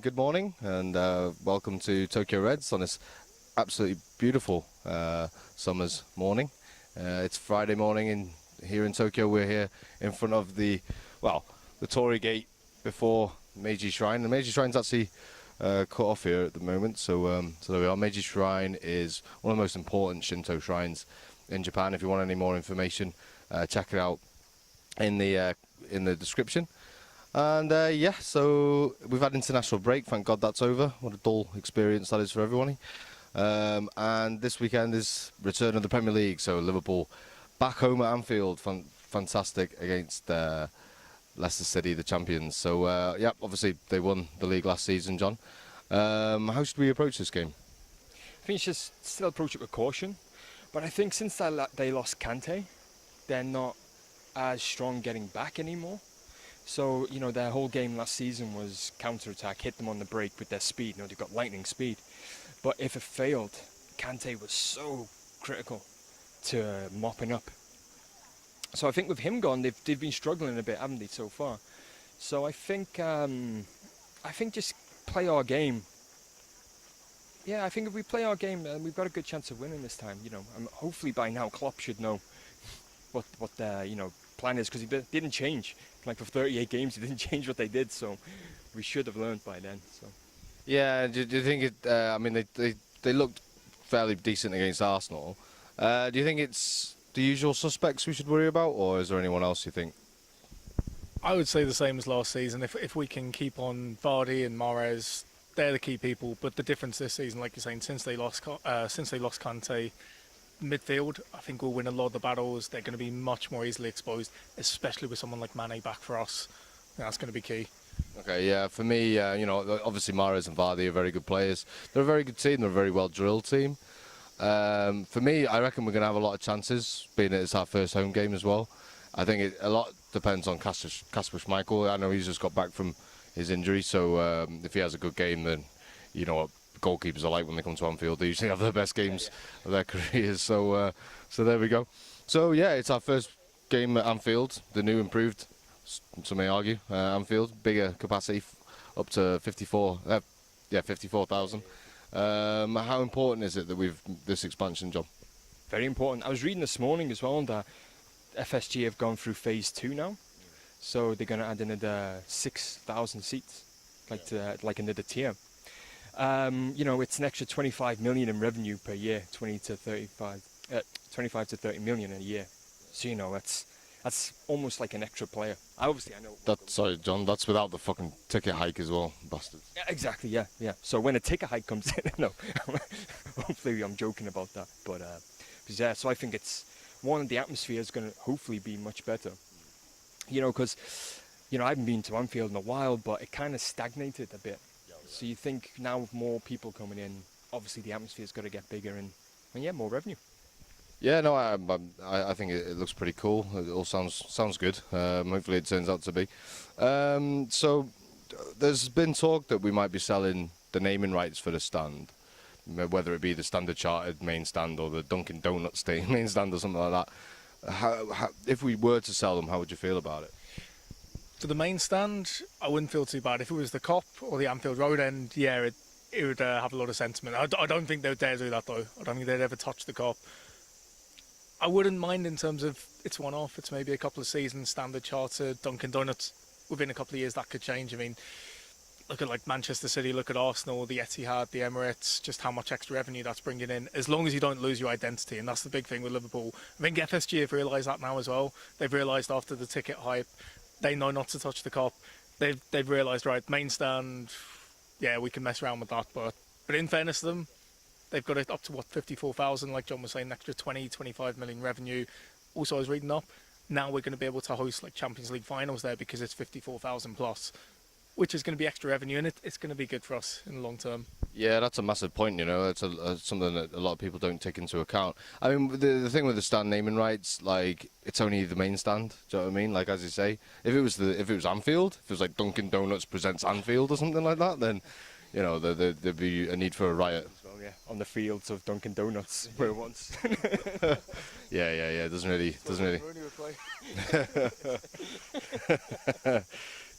good morning and welcome to Tokyo Reds on this absolutely beautiful summer's morning. It's Friday morning here in Tokyo. We're here in front of the Torii Gate before Meiji Shrine. The Meiji Shrine's actually cut off here at the moment, so there we are. Meiji Shrine is one of the most important Shinto shrines in Japan. If you want any more information, check it out in the description. And so we've had international break. Thank God that's over. What a dull experience that is for everyone. And this weekend is return of the Premier League. So Liverpool back home at Anfield, fantastic against Leicester City, the champions. So obviously they won the league last season, John. How should we approach this game? I think you should still approach it with caution. But I think since they lost Kante, they're not as strong getting back anymore. So, their whole game last season was counter-attack, hit them on the break with their speed. They've got lightning speed. But if it failed, Kante was so critical to mopping up. So I think with him gone, they've been struggling a bit, haven't they, so far? So I think just play our game. Yeah, I think if we play our game, we've got a good chance of winning this time. Hopefully by now Klopp should know what their plan is, because he didn't change. Like for 38 games, he didn't change what they did, so we should have learned by then. So. Yeah, do you think it? I mean, they looked fairly decent against Arsenal. Do you think it's the usual suspects we should worry about, or is there anyone else you think? I would say the same as last season. If we can keep on Vardy and Mahrez, they're the key people. But the difference this season, like you're saying, since they lost Kante, midfield, I think we'll win a lot of the battles. They're going to be much more easily exposed, especially with someone like Mane back for us. That's going to be key. Okay, yeah, for me, obviously Mahrez and Vardy are very good players. They're a very good team. They're a very well-drilled team. For me, I reckon we're going to have a lot of chances, being it's our first home game as well. I think a lot depends on Kasper Schmeichel. I know he's just got back from his injury, so if he has a good game, then you know what goalkeepers are like when they come to Anfield. They usually have the best games of their careers. So there we go. So yeah, it's our first game at Anfield, the new improved, some may argue, Anfield, bigger capacity, up to 54,000. How important is it that we've this expansion, John? Very important. I was reading this morning as well that FSG have gone through phase 2 now, so they're going to add another 6,000 seats, like another tier. It's an extra 25 million in revenue per year, 25 to 30 million a year. So that's almost like an extra player. I know. Sorry, John. That's without the fucking ticket hike as well, bastards. Yeah, exactly. Yeah. So when a ticket hike comes in, no, hopefully I'm joking about that, but so I think it's one. The atmosphere is going to hopefully be much better. Because I haven't been to Anfield in a while, but it kind of stagnated a bit. So you think now with more people coming in, obviously the atmosphere's got to get bigger and more revenue. Yeah, no, I think it looks pretty cool. It all sounds good. Hopefully it turns out to be. So there's been talk that we might be selling the naming rights for the stand, whether it be the Standard Chartered main stand or the Dunkin' Donuts main stand or something like that. How, if we were to sell them, how would you feel about it? For the main stand, I wouldn't feel too bad. If it was the Kop or the Anfield Road end, yeah, it would have a lot of sentiment. I don't think they would dare do that, though. I don't think they'd ever touch the Kop. I wouldn't mind in terms of it's one-off. It's maybe a couple of seasons, Standard Chartered, Dunkin' Donuts. Within a couple of years, that could change. I mean, look at like Manchester City, look at Arsenal, the Etihad, the Emirates, just how much extra revenue that's bringing in, as long as you don't lose your identity. And that's the big thing with Liverpool. I think FSG have realised that now as well. They've realised after the ticket hype, they know not to touch the Kop. They've realised, right, main stand, yeah, we can mess around with that. But in fairness to them, they've got it up to, 54,000, like John was saying, an extra 25 million revenue. Also, I was reading up, now we're going to be able to host like Champions League finals there because it's 54,000 plus, which is going to be extra revenue, and it's going to be good for us in the long term. Yeah, that's a massive point, It's something that a lot of people don't take into account. I mean, the thing with the stand naming rights, like, it's only the main stand, do you know what I mean? Like, as you say, if it was Anfield, if it was like Dunkin' Donuts presents Anfield or something like that, then, there'd be a need for a riot. Well, yeah, on the fields of Dunkin' Donuts, where it once. Yeah, it doesn't really.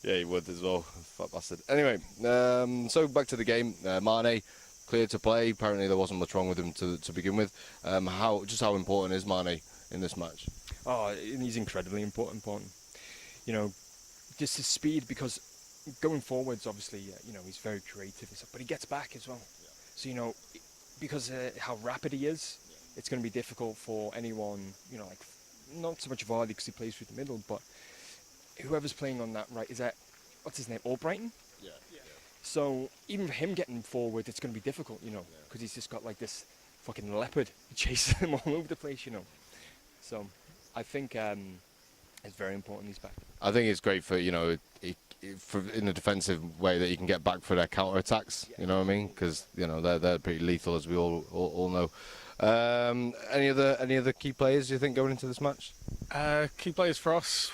Yeah, he would as well. Fat bastard. Anyway, so back to the game. Mane, cleared to play. Apparently there wasn't much wrong with him to begin with. How important is Mane in this match? Oh, and he's incredibly important. You know, just his speed, because going forwards, obviously, he's very creative and stuff, but he gets back as well. Yeah. So, because how rapid he is, it's going to be difficult for anyone, like, not so much Vardy because he plays through the middle, but whoever's playing on that right, is that, what's his name, Albrighton? Yeah. So even for him getting forward, it's going to be difficult, because he's just got like this fucking leopard chasing him all over the place, So I think it's very important he's back. I think it's great for, for in a defensive way that you can get back for their counter attacks. You know what I mean? Because they're pretty lethal, as we all know. Any other key players you think going into this match? Key players for us.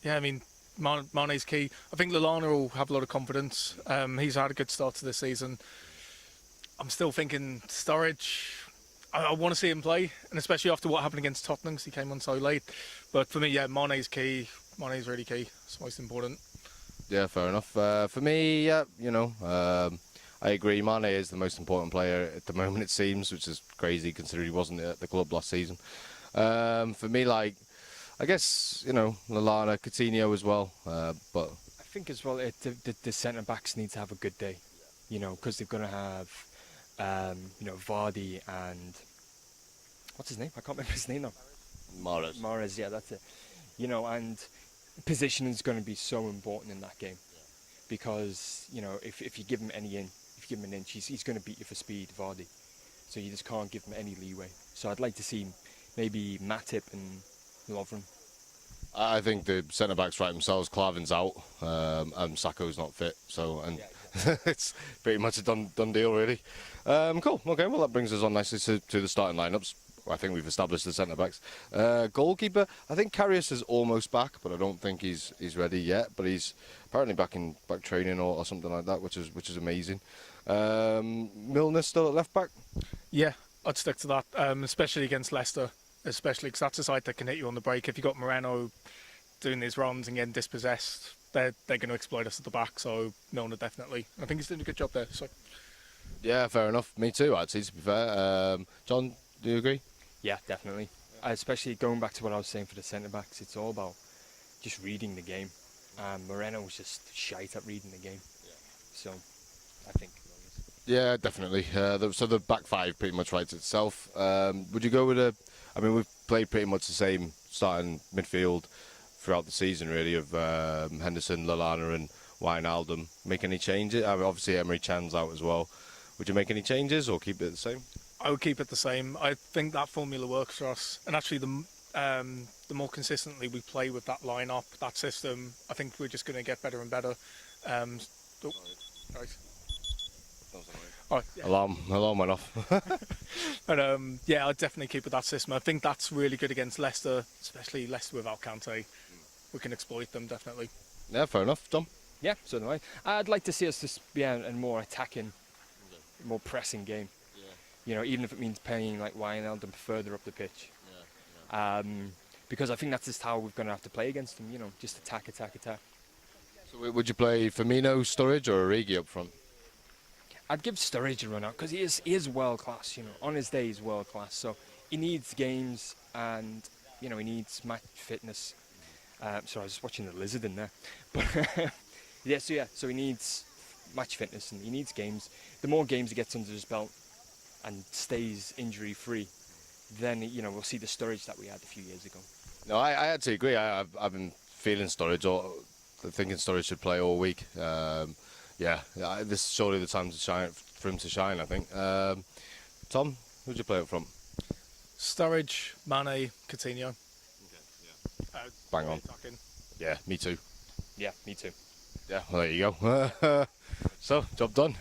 Yeah, I mean, Mane's key. I think Lallana will have a lot of confidence. He's had a good start to the season. I'm still thinking Sturridge. I want to see him play, and especially after what happened against Tottenham, because he came on so late. But for me, yeah, Mane's key. Mane's really key. It's most important. Yeah, fair enough. For me, yeah, I agree. Mane is the most important player at the moment, it seems, which is crazy considering he wasn't at the club last season. For me, I guess, Lallana, Coutinho as well, but... I think as well, the centre-backs need to have a good day, because they're going to have, Vardy and... What's his name? I can't remember his name now. Mahrez, yeah, that's it. And positioning is going to be so important in that game, because, if you give him an inch, he's going to beat you for speed, Vardy. So you just can't give him any leeway. So I'd like to see maybe Matip and Lovren. I think the centre backs right themselves. Klavan's out, and Sakho's not fit, so it's pretty much a done deal, really. Cool. Okay, well that brings us on nicely to the starting lineups. I think we've established the centre backs. Goalkeeper, I think Karius is almost back, but I don't think he's ready yet. But he's apparently back training or something like that, which is amazing. Milner's still at left back. Yeah, I'd stick to that, especially against Leicester. Especially because that's a side that can hit you on the break. If you've got Moreno doing his runs and getting dispossessed, they're going to exploit us at the back. So Milner definitely. I think he's doing a good job there. So. Yeah, fair enough. Me too, actually, to be fair. John, do you agree? Yeah, definitely. Especially going back to what I was saying for the centre-backs, it's all about just reading the game. Moreno was just shite at reading the game. Yeah. So, I think... Yeah, definitely. So the back five pretty much writes itself. Would you go with we've played pretty much the same starting midfield throughout the season, really, of Henderson, Lallana and Wijnaldum. Make any changes? Obviously, Emery Chan's out as well. Would you make any changes or keep it the same? I would keep it the same. I think that formula works for us. And actually, the more consistently we play with that lineup, that system, I think we're just going to get better and better. Right. Oh, yeah. Alarm went off. But I'd definitely keep with that system. I think that's really good against Leicester, especially Leicester without Kante. We can exploit them, definitely. Yeah, fair enough. Tom? Yeah, so do I. I'd like to see us just be a more attacking, more pressing game. Yeah. Even if it means playing like Wijnaldum further up the pitch. Yeah. Because I think that's just how we're going to have to play against them, just attack. So would you play Firmino, Sturridge or Origi up front? I'd give Sturridge a run out because he is world class. On his day he's world class. So he needs games and he needs match fitness. Sorry, I was just watching the lizard in there. But so he needs match fitness and he needs games. The more games he gets under his belt and stays injury free, then we'll see the Sturridge that we had a few years ago. No, I actually agree. I've been feeling Sturridge or thinking Sturridge should play all week. This is surely the time to shine for him to shine, I think. Tom, who'd you play up front? Sturridge, Mane, Coutinho. Okay, bang on. Attacking. Yeah, me too. Yeah, me too. Yeah, well, there you go. So, job done.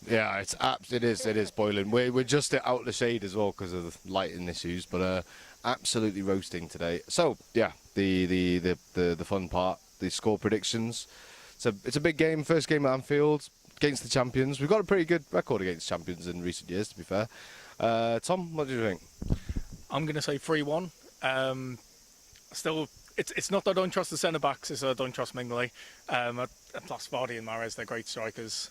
Yeah, it is boiling. We're just out the shade as well because of the lighting issues, but absolutely roasting today. So, yeah, the fun part, the score predictions. So it's a big game, first game at Anfield against the champions. We've got a pretty good record against champions in recent years, to be fair. Tom, what do you think? I'm going to say 3-1. Still, it's not that I don't trust the centre backs, it's that I don't trust Mingley. Plus Vardy and Mahrez, they're great strikers.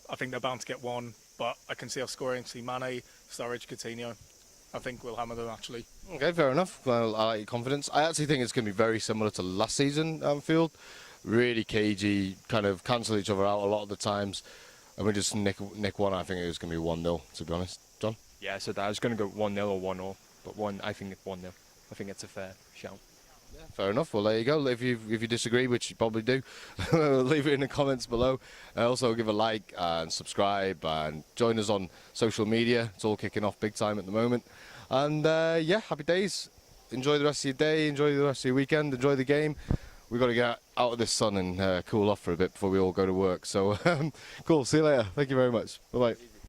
I think they're bound to get one, but I can see us scoring. See Mane, Sturridge, Coutinho. I think we'll hammer them actually. Okay, fair enough. Well, I like your confidence. I actually think it's going to be very similar to last season, Anfield. Really cagey, kind of cancel each other out a lot of the times. And we just nick one. I think it was going to be 1-0, to be honest. John? Yeah, so I was going to go 1-0 or 1-0, but I think it's 1-0. I think it's a fair shout. Yeah, fair enough. Well, there you go. If you disagree, which you probably do, leave it in the comments below. Also, give a like and subscribe and join us on social media. It's all kicking off big time at the moment. And yeah, happy days. Enjoy the rest of your day. Enjoy the rest of your weekend. Enjoy the game. We've got to get out of this sun and cool off for a bit before we all go to work. So, cool. See you later. Thank you very much. Bye-bye.